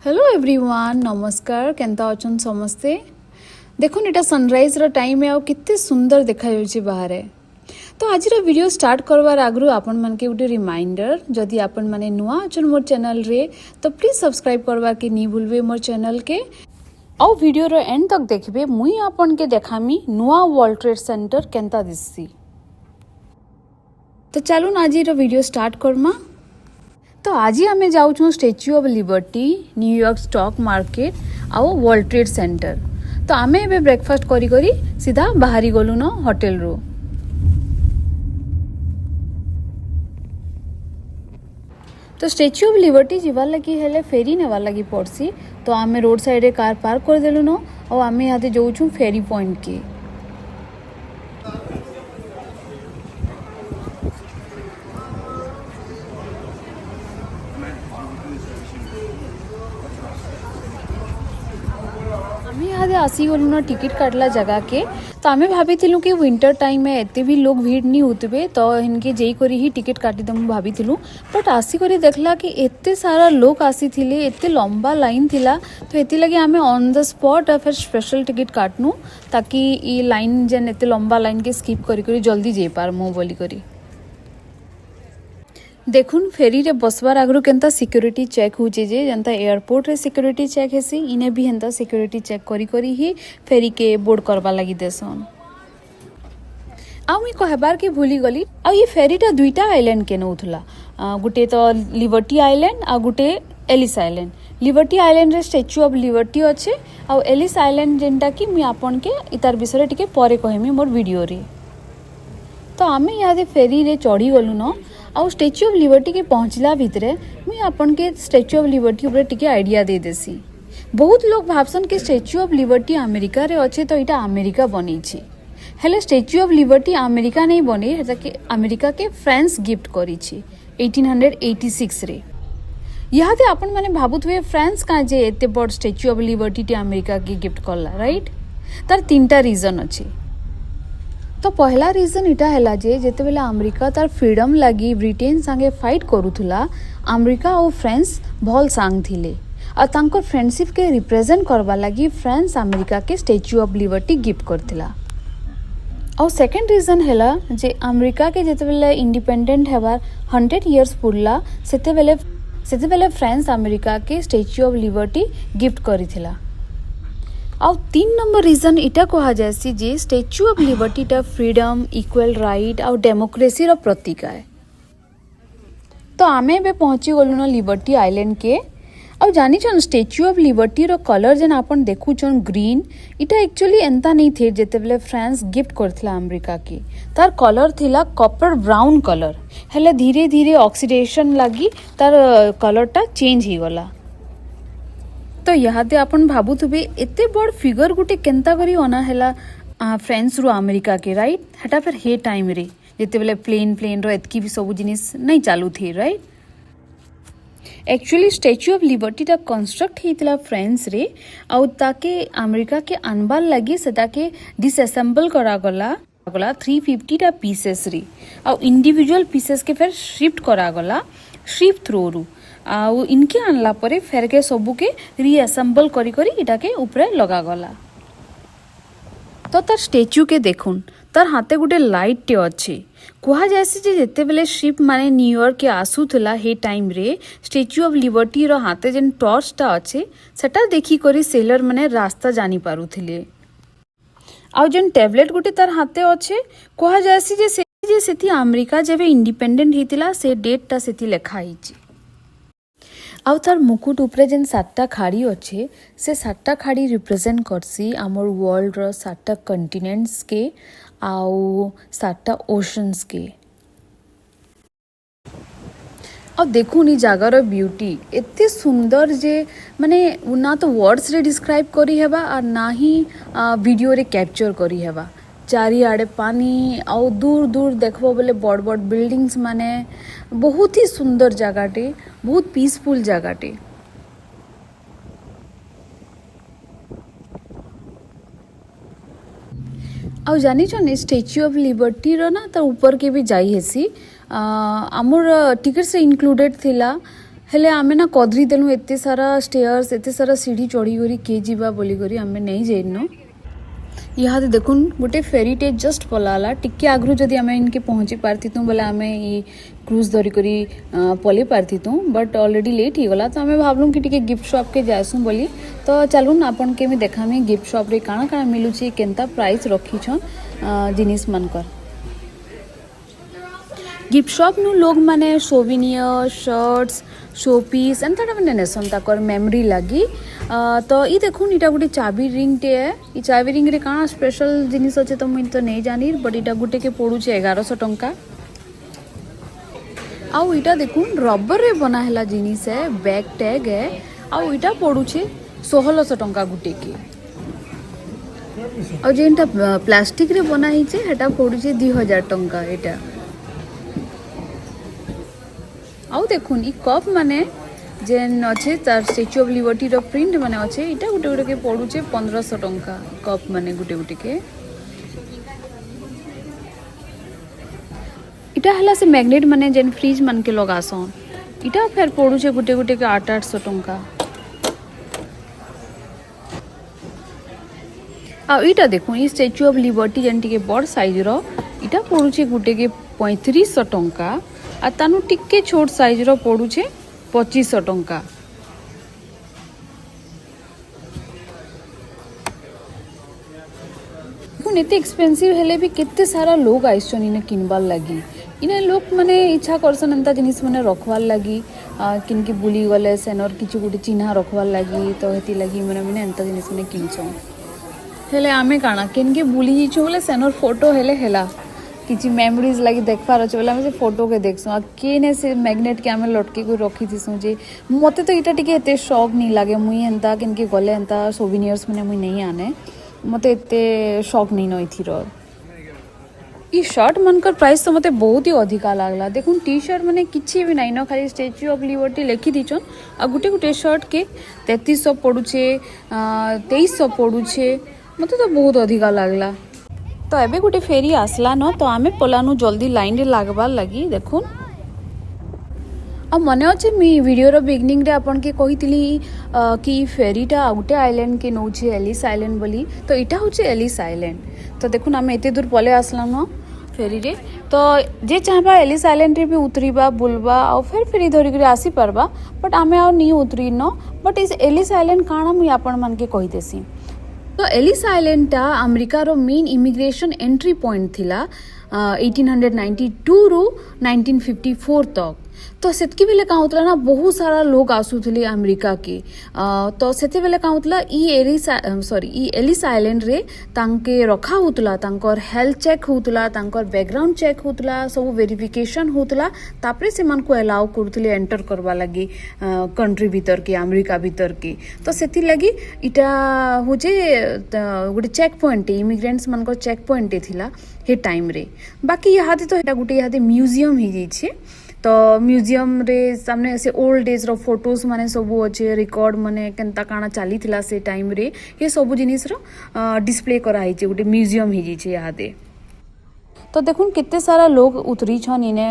Hello everyone नमस्कार Kenta अछन समस्ते देखुन इटा सनराइज रो टाइम है और कितने सुंदर देखा जाउची बाहर तो आज रो वीडियो स्टार्ट करवार आगु आपन मन के गुटे रिमाइंडर जदि आपन माने नुआ अछन मोर चैनल रे तो प्लीज सब्सक्राइब करवा के नी भूलबे मोर चैनल के और वीडियो रो एंड तक देखबे मुई आपन के देखामी नुआ वर्ल्ड ट्रेड सेंटर केंता दिससी। तो चलून आज रो वीडियो स्टार्ट करमा। तो आज आम जाऊँ statue of liberty New York stock market आउ वर्ल्ड ट्रेड सेंटर। तो आम ए ब्रेकफास्ट करी करी सीधा बाहरी गलु न होटेल रो। तो स्टैच्यू ऑफ लिबर्टी जीवार लगी हेले फेरी नेवार लगी पड़सी। तो आम रोड साइड रे कार पार्क कर देलु न और आम यहाँ जाऊँ फेरी पॉइंट के। आम यहाँ आसीगलु न टिकेट काटला जगह के। तो आम भाभी कि विंटर टाइम में एते भी लोग भीड़ नहीं होते तो इनके जई करी ही टिकेट काटिदमु भाभी बट आसिक देखला कि एते सारा लोग आसी थिले एते लंबा लाइन थिला। तो एति लगे आम ऑन द स्पॉट फिर स्पेशल टिकेट काटनु ताकि ई लाइन जेन एते लंबा लाइन के स्किप करी जल्दी जाई पारमु बोली करी। देखुन फेरी रे बसबार आगु केनता सिक्योरिटी चेक होचे जे जनता एयरपोर्ट रे सिक्योरिटी चेक हेसी इने भी हेंता सिक्योरिटी चेक करी करी ही फेरी के बोर्ड करवा लगी देसन। आ मुई कहबार के भूली गली आ ये फेरीटा दुईटा आइलैंड के नउथला गुटे तो लिबर्टी आइलैंड आ गुटे एलिस आइलैंड। लिबर्टी आइलैंड रे स्टैच्यू ऑफ लिबर्टी अच्छे आ एलिस आइलैंड जेनटा कि मुई आपन के इतार विषय टिके परे कहमी मोर वीडियो रे। तो आमे यहाँ फेरी रे चढ़ी गलु न आउ स्टैच्यू ऑफ लिबर्टी के पहुँचला भितरे मुई आपन के स्टैच्यू ऑफ लिबर्टी ऊपर टिके आइडिया दे देसी। बहुत लोग भावसन कि स्टैच्यू ऑफ लिबर्टी अमेरिका रे अच्छे तो इटा अमेरिका बनी छी हेले स्टैच्यू ऑफ लिबर्टी अमेरिका नहीं बनी हेता कि अमेरिका के फ्रांस गिफ्ट करी छी 1886 रे। यहाँ ते आपन माने भाबुथवे फ्रांस का जे एते बड़ स्टैच्यू ऑफ लिबर्टी टे अमेरिका के गिफ्ट करला राइट। तार तीनटा रीजन अच्छे। तो पहला रीजन इटा है जे जेते बेला अमेरिका तार फ्रीडम लगी ब्रिटेन संगे फाइट करूथुला अमेरिका और फ्रांस भल सांग थिले और तांकर फ्रेंडशिप के रिप्रेजेंट करवा लगी फ्रांस अमेरिका के स्टैच्यू ऑफ लिबर्टी गिफ्ट करथिला। और सेकंड रीजन हैला जे अमेरिका के जेते बेला इंडिपेंडेंट हेबार 100 इयर्स पुरला सेते बेले फ्रांस अमेरिका के स्टैच्यू ऑफ लिबर्टी गिफ्ट करिथिला। और 3 नंबर रीजन इटा कहा जाए जे स्टैच्यू ऑफ लिबर्टी टा फ्रीडम इक्वल राइट और डेमोक्रेसी रो प्रतीक है। तो आमे बे पहुंची गलु न लिबर्टी आइलैंड के और जानी छन स्टैच्यू ऑफ लिबर्टी रो कलर जेन आपन देखु छन ग्रीन इटा एक्चुअली एंता नहीं थे जेते बेले फ्रांस गिफ्ट करथिला अमेरिका के। तार कलर थिला कॉपर ब्राउन कलर हेले धीरे धीरे ऑक्सीडेशन लगी तार कलर टा चेंज ही गला। तो यहाँ दे अपन भाबुथबे एते बड़ फिगर गुटे केंता करी अना हैला फ्रांस रो अमेरिका के राइट हेटा फिर हे टाइम रे जेते बेले प्लेन रो एतकी भी सब जिनिस नहीं चालू थी right. Actually statue of liberty टा कंस्ट्रक्ट हितला फ्रांस रे आउ ताके अमेरिका के अनबार लगी सेटा के डिसअसेंबल करा गला 350 टा पीसेस रे आउ इंडिविजुअल पीसेस के फिर शिफ्ट करा गला शिप थ्रू रू आउ इनके आनला परे फेर के सबू के रीअसेंबल करी करी इटा के ऊपर लगा गला। तो तार स्टैच्यू के देखुन तार हाथे गुटे लाइट टे अच्छे कहा जायसी जे जेते बेले शिप माने न्यूयॉर्क के आसुथला हे टाइम रे स्टैच्यू ऑफ लिबर्टी रो हाथे जेन टॉर्च टा अच्छे सेटा देखी करी सेलर माने रास्ता जानी पारुथिले। आउ जेन टैबलेट गुटे तार हाथे अच्छे कहा जायसी जे सेथि अमेरिका जेबे इंडिपेंडेंट हितिला से डेट टा सेथि लेखा हिची। आउ तार मुकुट उपरे जेन 7टा खाड़ी अच्छे से 7टा खाड़ी रिप्रेजेंट करसी आमर वर्ल्ड रो 7टा कंटिनेंट्स के आउ 7टा ओशंस के। और देखुन ई जगार ब्यूटी एते सुंदर जे माने ना तो वर्ड्स रे डिस्क्राइब करी हेबा और ना ही वीडियो रे कैप्चर करी हेबा। चारिआडे पानी आउ दूर दूर देखबो बोले बड़ बड़ बिल्डिंग्स माने बहुत ही सुंदर जगाटे बहुत पीसफुल जगाटे। आउ जानी छन स्टैच्यू ऑफ लिबर्टी ना तो ऊपर के भी जाई हेसी आमर टिकट से इंक्लूडेड थिला हेले आमे ना कदरी देलु एते सारा स्टेयर्स एते सारा सीढ़ी चढ़ी करी के जीवा बोली करी आमे नहीं जाइनो। यहाँ देखुन गोटे फेरीटे जस्ट पलाला टिके आगु जदि आमे इनके पहुँची पार्थितु बोले आमे ये क्रूज धरी करी पलि पार्थितु बट ऑलरेडी लेट ही गला तो आमे भाबलु कि टिके गिफ्ट शॉप के जासु बोली। तो चलुन आपन के देखामी गिफ्ट शॉप रे काଣା काଣା मिलुची केनता प्राइस रखीछन जिनिस मनकर। गिफ्ट शॉप नु लोग माने सोविनियर शर्ट्स शोपीस एंता मैंने नेसन ताकर मेमोरी लगी। तो ये देखुन इटा गोटे चाबी रिंग टे है। ये चाबी रिंग रे काଣା स्पेशल जिनिस अच्छे तो मुझे तो नहीं जानी बट इटा गोटे के पड़ुचे 1100 टंका। आउ इटा देखुन रबर रे बना हैला जिनिस है बैक टैग है आउ इटा पड़ुचे 1600 टंका गोटे के। और जेनटा प्लास्टिक रे बना ही छे हेटा पड़ुचे 2000 टंका एटा। आउ देखुन ई कप माने जेन अच्छे तार स्टैच्यू ऑफ लिबर्टी रो प्रिंट माने अच्छे इटा गुटे गुटे के पड़ुचे 1500 टंका कप माने गुटे गुटे के। इटा हला से मैग्नेट माने जेन फ्रिज मान के लगासन इटा फेर पड़ुचे गुटे गुटे के 800 टंका। आ इटा देखुन ई स्टैच्यू ऑफ लिबर्टी जेन टिके बड़ साइज रो इटा पड़ुचे गुटे के 3500 टंका आ तानु टिके छोट साइज रो पड़ुचे 2500 टंका। एते एक्सपेंसिव हेले भी केते सारा लोग आइछन इने किनबार लगी। इने लोग माने इच्छा करसन एंता जिनिस माने रखवार लगी किनके बुली गले सेनर किछु गुटे चिन्हा रखवार लगी तो हेती लगी माने एंता जिनिस माने किनछन। हेले आमे काना किनके बुली जिछु बोले सेनर फोटो हेले हेला किसी मेमोरीज लगी देखबार अच्छे बोले से फोटो के देखसु आ केने से मैग्नेट के आमे लटके को रखी थीसु जे मते तो इटा टिके एते शौक नहीं लागे मुई एंता किनके गले एंता सोविनियर्स माने मुई नहीं आने मते एते शौक नहीं नई थी रो। ई शर्ट मनकर प्राइस तो मते बहुत ही अधिका लागला। देखुन टी शर्ट माने किछि भी नहीं न खाली स्टैच्यू ऑफ लिबर्टी लिखि दीछन आ गुटे गुटे शर्ट के 3300 पड़ुचे 2300 पड़ुचे मते तो बहुत अधिका लागला। तो एबे गोटे फेरी आसला न तो आमे पलानु जल्दी लाइन रे लागबार लगी। देखुन अब मने अच्छे मी वीडियो रो बिगनिंग रे आपन के कहितली कि फेरीटा गोटे आइलैंड के नौचे एलिस आइलैंड बोली तो इटा होचे एलिस आइलैंड। तो देखुन आमे एते दूर पले आसला न फेरी रे तो जे चाहबा एलिस आइलैंड रे भी उतरीबा बुलबा और फिर फेरी धरी करे आसी परबा बट आमे आ नहीं उतरी न बट इस एलिस आइलैंड काଣା मुई आपन मन के कहि देसी। तो एलिस आइलैंड टा अमेरिका रो मेन इमिग्रेशन एंट्री पॉइंट थिला 1892 रु 1954 तक। तो सेतकी बेले का होतला ना बहुत सारा लोग आसुथले अमेरिका के तो सेते बेले का होतला ई एलिस आइलैंड रे तांके रखा होतला तांकर हेल्थ चेक होतला तांकर बैकग्राउंड चेक होतला सब वेरिफिकेशन होतला तापरे से मन को अलाउ करथले एंटर करबा लगी कंट्री भीतर के अमेरिका भीतर के। तो सेति लगी इटा होजे गोटे चेक पॉइंट इमिग्रेंट्स मन को चेक पॉइंट थिला हे टाइम रे। बाकी यहाँ तो एटा गोटे यहाँ म्यूजियम ही जाइए तो म्यूजियम रे सामने से ओल्ड डेज रो फोटोज माने सब अच्छे रिकॉर्ड माने केनता काଣା चली थिला से टाइम रे ये सब जिनिस रो डिस्प्ले करा हिचे गोटे म्यूजियम ही जाइए यहाँ दे। तो देखुन कितने सारा लोग उतरी छन इने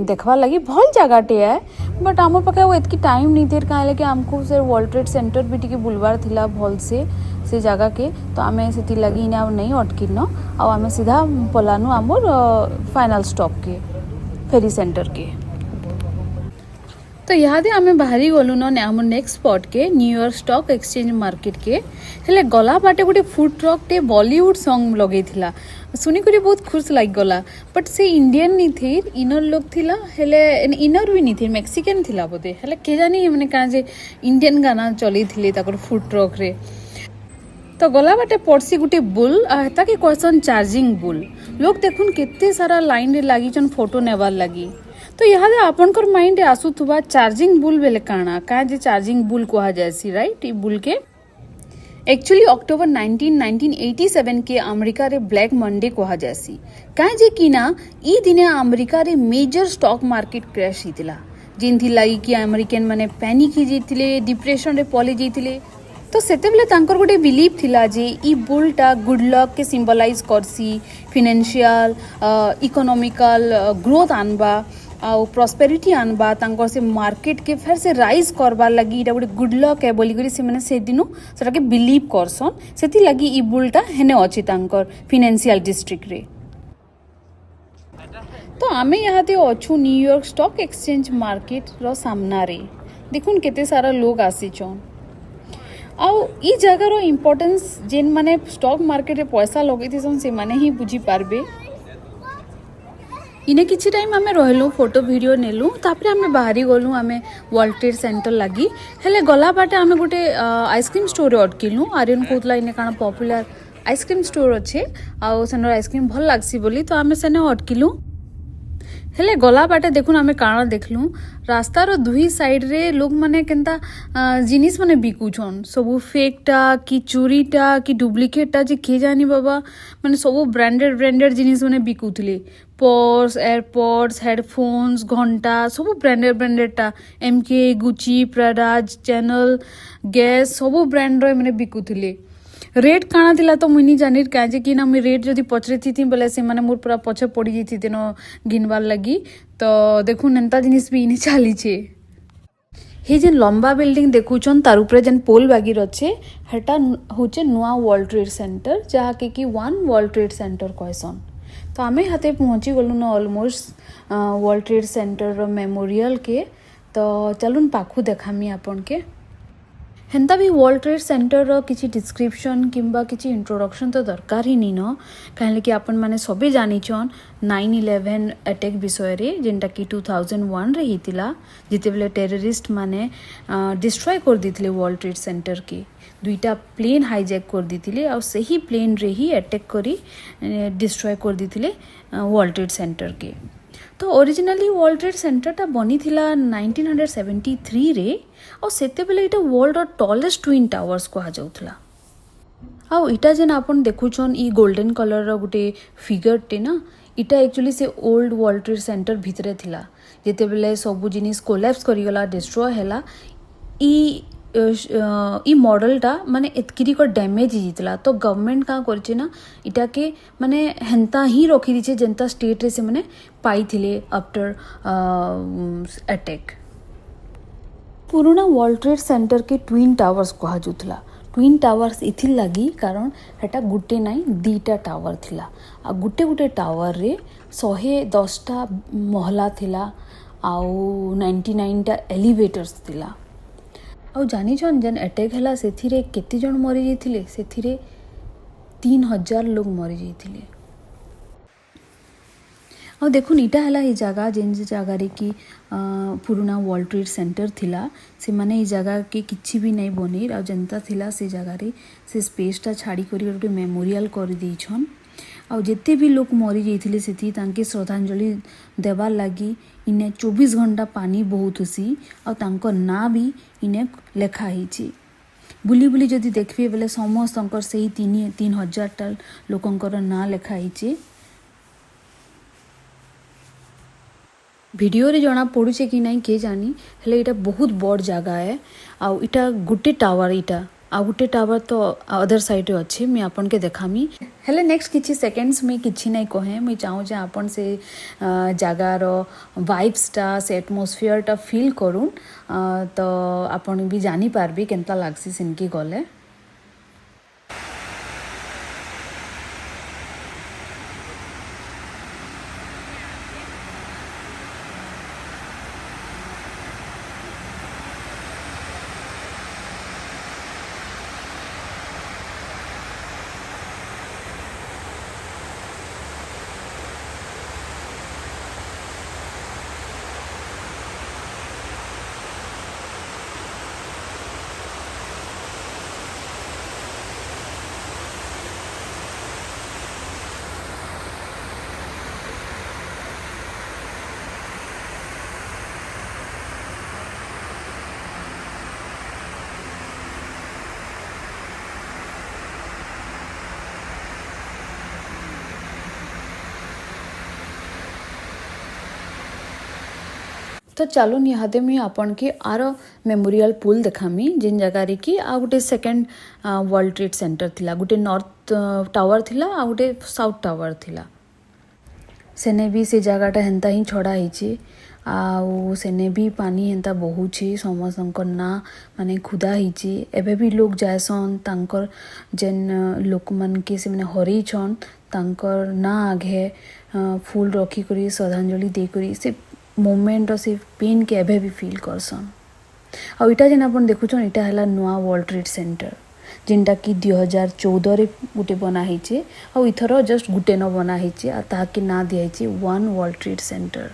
देखवा लगी भल जगह टे है बट आम पाखे वो एतकी टाइम नहीं थे कहीं कि आमको से वर्ल्ड ट्रेड सेंटर भी टिके बुलवार थिला भल से जगह के तो आमे से लगी इने आ नहीं अटकी न आमे सीधा पलानु आमर फाइनल स्टॉप के फेरी सेंटर के। तो यहाँ दे आमे बाहरी गलु न आम नेक्स्ट स्पॉट के न्यूयॉर्क स्टॉक एक्सचेंज मार्केट के हेले गला बाटे गोटे फूड ट्रक टे बॉलीवुड सॉन्ग लगे थिला सुनी करी बहुत खुश लग गला बट से इंडियन नहीं थी इनर लोग थिला हेले इनर भी नहीं थी मेक्सिकन थिला बोधे हेले के जानी माने का जे इंडियन गाना चली थिले ताकर फूड ट्रक रे। तो गला बाटे पड़सी गोटे बुल ताके क्वेश्चन चार्जिंग बुल लोग देखुन केते सारा लाइन रे लागी जन फोटो नेबार लगी। तो यहाँ आपनकर माइंड आसुथुबा चार्जिंग बुल बेले काଣା का जे चार्जिंग बुल कहा जायसी राइट ई बुल के एक्चुअली अक्टोबर 1987 के अमेरिका रे ब्लैक मंडे कहा जायसी काहे जे किना ई दिने अमेरिका रे मेजर स्टॉक मार्केट क्रैश हितिला जिनथि लागि कि अमेरिकन माने पैनिक ही जितिले डिप्रेशन रे पले जितिले। तो सेते बेले तांकर गोटे बिलीव थिला जे ई बुलटा गुड लक के सिंबलाइज करसी फाइनेंशियल इकोनॉमिकल ग्रोथ आनबा आउ प्रॉस्पेरिटी आनबा तांकर से मार्केट के फिर से राइज करबार लगी इटा गोटे गुड लक है बोली करी से माने से दिनु सेटा के बिलीव करसन सेति लगी ई बुलटा हेने अछि तांकर फाइनेंशियल डिस्ट्रिक्ट रे। तो आमे यहाँ ते अछु न्यूयॉर्क स्टॉक एक्सचेंज मार्केट रो सामना रे देखुन केते सारा लोग आसीचन आउ ई जगह रो इम्पोर्टेंस जेन माने स्टॉक मार्केट रे पैसा लगैथिसन से माने ही बुझी पारबे। इने किछि टाइम आमे रहलु फोटो वीडियो नेलु तापरे आमे बाहरी गलु आमे वर्ल्ड ट्रेड सेंटर लगी हेले गला बाटे आमे गोटे आइसक्रीम स्टोर रे अटकिलु आर्यन कोतला इने काना पॉपुलर आइसक्रीम स्टोर अच्छे आउ सेनर आइसक्रीम भल लागसी बोली तो आमे सेने अटकिलु हेले गला बाटे देखुन आमे काना देखलु रास्तार दुई साइड रे लोग माने केनता जिनिस माने बिकुछन सबु फेकटा कि चोरीटा कि डुप्लिकेटटा जे के जानी बाबा माने सबु ब्रांडेड जिनिस माने बिकुथले पर्स एयरपोर्ट्स हेडफोन्स घंटा सबु ब्रांडेडटा एमके गुची प्राडा चैनल गैस सबु ब्रांड रो माने बिकुथले रेट काना थिला तो मुई नी जानी काजे कि ना मुई रेट जदी पचरे थी बोले से माने मोर पूरा पछे पड़ी जैती तेनो गिनबार लगी तो देखु नेंता जिनिस भी इने चाली छे हे जेन लंबा बिल्डिंग देखुछन तार ऊपर जेन पोल बागिर अच्छे हेटा होचे नुआ वर्ल्ड ट्रेड सेंटर जहा के कि वन वर्ल्ड ट्रेड सेंटर कहसन। तो आमे हाथे पहुंची गलु न ऑलमोस्ट वर्ल्ड ट्रेड सेंटर रो मेमोरियल के तो चलुन पाखु देखामी आपन के हेन्ता भी वर्ल्ड ट्रेड सेंटर रो किछि डिस्क्रिप्शन किंबा किछि इंट्रोडक्शन तो दरकार ही नी न कहले कि आपन माने सबे जानिछन 9/11 अटैक विषय रे जेंटा कि 2001 रे हितिला जिते बेले टेररिस्ट माने डिस्ट्रॉय कर दिथिले वर्ल्ड ट्रेड सेंटर के दुईटा प्लेन हाईजैक कर दिथिले और सही प्लेन रे ही अटैक करी डिस्ट्रॉय कर दिथिले वर्ल्ड ट्रेड सेंटर के। तो ओरिजिनली वर्ल्ड ट्रेड सेंटर बनी थिला 1973 रे और सेते बेले इटा वर्ल्ड टॉलेस्ट ट्विन टावर्स कहा जाउथला आउ इटा जेन आपन देखुछन ई गोल्डन कलर रो गुटे फिगर टे ना इटा एक्चुअली से ओल्ड वर्ल्ड ट्रेड सेंटर भितरे थिला जेते बेले सब जिनिस कोलैप्स करी गला डिस्ट्रॉय हैला ई मॉडलटा माने एतकिरी को डैमेज हितला तो गवर्नमेंट का करचे ना इटा के माने हेंता ही रखी दिछे जेंता स्टेट रे से माने पाई थिले आफ्टर अटैक। पुराना वर्ल्ड ट्रेड सेंटर के ट्विन टावर्स कहा जुथला ट्विन टावर्स इथिल लगी कारण हेटा गुटे नाई दीटा टावर थिला आ गुटे गुटे टावर रे 110टा महला थिला आउ 99टा एलिवेटर्स थिला आउ जानिछन जेन अटैक हैला सेथिरे केते जन मरि जाइथिले सेथिरे 3000 लोग मरि जाइथिले और देखुन इटा हैला ई जगह जेन जगह रे कि पुराना वर्ल्ड ट्रेड सेंटर थिला से माने ई जगह के किछि भी नहीं बनी आ जनता थिला से जगह रे से स्पेसटा छाड़ी करी गोटे मेमोरियल कर देइछन आ जेते भी लोग मरी जाइथिले सेथि तांके श्रद्धांजलि देवार लगी इने 24 घंटा पानी बहुत हुसी और तांको ना भी इने लेखा हिची बुली बुली जदि देखबे बेले समस्त से ही 3000 लोकंकर ना लेखा हिची वीडियो रे जना पड़ुचे कि नहीं के जानी हेले इटा बहुत बड़ जगह है आ इटा गुटे टावर इटा आ गुटे टावर तो अदर साइड रे अच्छे मैं आपन के देखामी हेले नेक्स्ट किछि सेकेंड्स में किछि नहीं कहे मैं चाहूँ जे आपन से जगार वाइब्सटा से एटमॉस्फेयरटा फील करूँ तो आपन भी जानी पारबे केनता लागसी सिनकी गले। तो चलो निहाते मुझे आपन के आर मेमोरियल पुल देखामी जिन जगह रे कि आ गोटे सेकेंड वर्ल्ड ट्रेड सेंटर थिला गोटे नॉर्थ टावर थिला आ गोटे साउथ टावर थिला सेने भी से जगहटा हेन्ता ही छड़ा होइए आउ सेने भी पानी हेन्ता बहुचे समस्त ना माने खुदा होइए एबे भी लोग जाएसन तांकर जेन लोक मन के से माने हरई छन तांकर ना आगे फूल रखी करी श्रद्धांजलि दे करी से मोमेंट से पेन के एबे भी फील करसन। आ इटा जेन आपन देखुछन इटा हला नुआ वर्ल्ड ट्रेड सेंटर जिनटा कि 2014 रे गुटे बना होइए आ इथर जस्ट गुटे न बना होइए आ ताके ना दिया होइए वन वर्ल्ड ट्रेड सेंटर।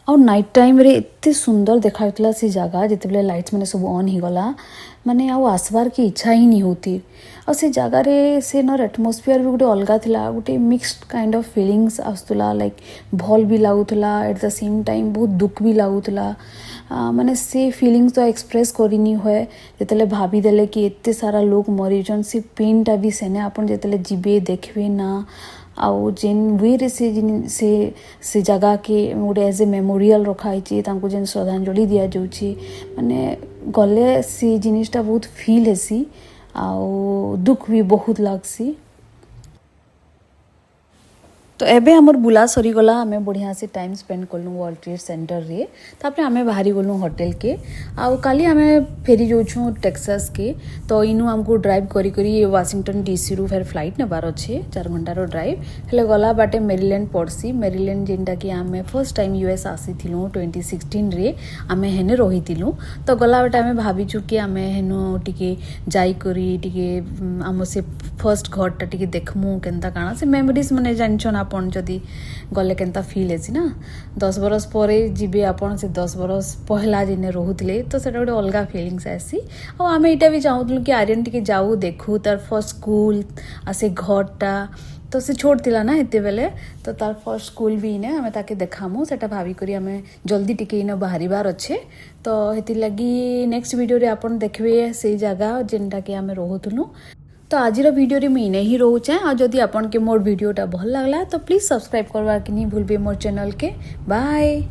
और नाइट टाइम रे एते सुंदर देखाउतला से जगह जितेबले लाइट्स मैंने सब ऑन ही गला माने आउ आसबार की इच्छा ही नहीं होती और से जगह रे से नर एटमॉस्फेयर भी गोटे अलगा थिला गोटे मिक्स्ड काइंड ऑफ फीलिंग्स आसुला लाइक भल भी लागुला एट द सेम टाइम बहुत दुख भी लागुला माने से फीलिंग्स तो एक्सप्रेस करनी हुए जितेले भाभी देले कि एते सारा लोग मरीजन से पेनटा भी सेने आपन जितेले जीबे देखबे ना आउ जेन वे रे से जगह के गोटे एज ए मेमोरियल रखाई जेन श्रद्धांजलि दिया जाउची माने गले से जिनिसटा बहुत फील हेसी आउ दुख भी बहुत लागसी। तो एबे हमर बुला सरी गला हमें बढ़िया से टाइम स्पेंड करलु वर्ल्ड ट्रेड सेंटर रे तापरे हमें बाहरी गलु होटल के आउ काली हमें फेरी जाउछु टेक्सास के तो इनु हमको ड्राइव करी करी वाशिंगटन डीसी रु फेर फ्लाइट नेबार अच्छे 4 घंटा रो ड्राइव हेले गला बाटे मेरीलैंड पड़सी मेरीलैंड जेनटा कि हमें फर्स्ट टाइम यूएस आसी थिलु 2016 रे हमें हेने रही थिलु तो गला बाटे हमें भाबीचु कि हमें हेनो टिके जाई करी टिके हम से फर्स्ट घरटा टिके देखमु केनता काना से मेमोरीज माने जानछन आपन जदि गले केनता फील हेसी ना 10 बरस पर जीवे आपन से 10 बरस पहला जिने रोहुतले तो सेटा गोटे अलगा फीलिंग्स आसी और आम यहाँ भी चाहूँ कि आर्यन टिके जाऊ देखू तार फर्स्ट स्कूल आ से घरटा तो से छोट थिला ना एते बेले तो तार फर्स्ट स्कूल भी इने हमें ताके देखामु सेटा भाभी करी हमें जल्दी टिके इने बाहरिबार अच्छे तो हेति लगी नेक्स्ट वीडियो रे आपन देखबे से जगह जेनटा कि हमें रोहुतलु तो आज वीडियो रे मैं इने ही रोचे और जदि आपन के मोर वीडियोटा भल लागला तो प्लीज सब्सक्राइब करवा के नहीं भूलबे मोर चैनल के। बाय।